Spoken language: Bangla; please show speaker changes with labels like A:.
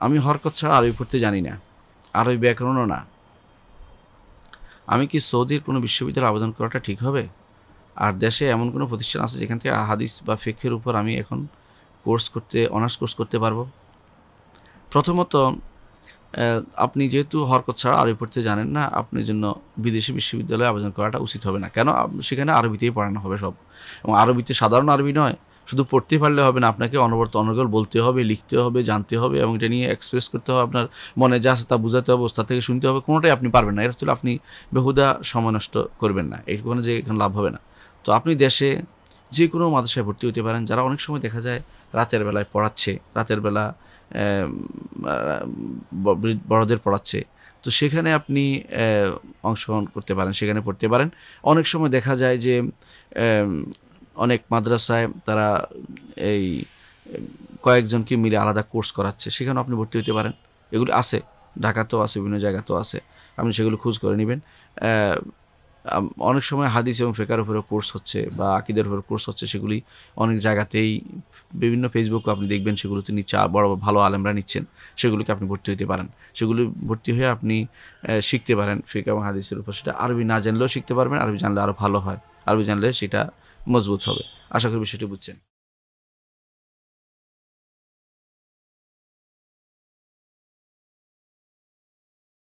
A: আমি হরকত ছাড়া আরবি পড়তে জানি না, আরবি ব্যাকরণও না। আমি কি সৌদির কোনো বিশ্ববিদ্যালয়ে আবেদন করাটা ঠিক হবে? আর দেশে এমন কোনো প্রতিষ্ঠান আছে যেখান থেকে হাদিস বা ফিকহের উপর আমি এখন অনার্স কোর্স করতে পারবো? প্রথমত আপনি যেহেতু হরকত ছাড়া আরবি পড়তে জানেন না, আপনার জন্য বিদেশি বিশ্ববিদ্যালয়ে আবেদন করাটা উচিত হবে না। কেন? সেখানে আরবিতেই পড়ানো হবে সব, এবং আরবিতে সাধারণ আরবি নয়। শুধু পড়তে পারলে হবে না, আপনাকে অনবরত অনর্গল বলতে হবে, লিখতে হবে, জানতে হবে, এবং এটা নিয়ে এক্সপ্রেস করতে হবে। আপনার মনে যা আছে তা বোঝাতে হবে, ওস্তাদ থেকে শুনতে হবে। কোনোটাই আপনি পারবেন না। এর হচ্ছে আপনি বেহুদা সময় নষ্ট করবেন না, এইখানে যে এখানে লাভ হবে না। তো আপনি দেশে যে কোনো মাদ্রাসায় ভর্তি হতে পারেন, যারা অনেক সময় দেখা যায় রাতের বেলায় পড়াচ্ছে, রাতের বেলা বড়দের পড়াচ্ছে। তো সেখানে আপনি অংশগ্রহণ করতে পারেন, সেখানে পড়তে পারেন। অনেক সময় দেখা যায় যে অনেক মাদ্রাসায় তারা এই কয়েকজনকে মিলে আলাদা কোর্স করাচ্ছে, সেখানেও আপনি ভর্তি হতে পারেন। এগুলি আছে, ঢাকাতেও আছে, বিভিন্ন জায়গাতেও আছে, আপনি সেগুলো খোঁজ করে নেবেন। অনেক সময় হাদিস এবং ফিকহের উপরে কোর্স হচ্ছে বা আকীদার উপরে কোর্স হচ্ছে, সেগুলি অনেক জায়গাতেই বিভিন্ন ফেসবুকে আপনি দেখবেন, সেগুলোতে নিচ্ছে বড় ভালো আলেমরা নিচ্ছেন, সেগুলোকে আপনি ভর্তি হতে পারেন। সেগুলি ভর্তি হয়ে আপনি শিখতে পারেন ফিকহ এবং হাদিসের উপর। সেটা আরবি না জানলেও শিখতে পারবেন, আরবি জানলে আরও ভালো হয়, আরবি জানলে সেটা মজবুত হবে। আশা করি বিষয়টি বুঝছেন।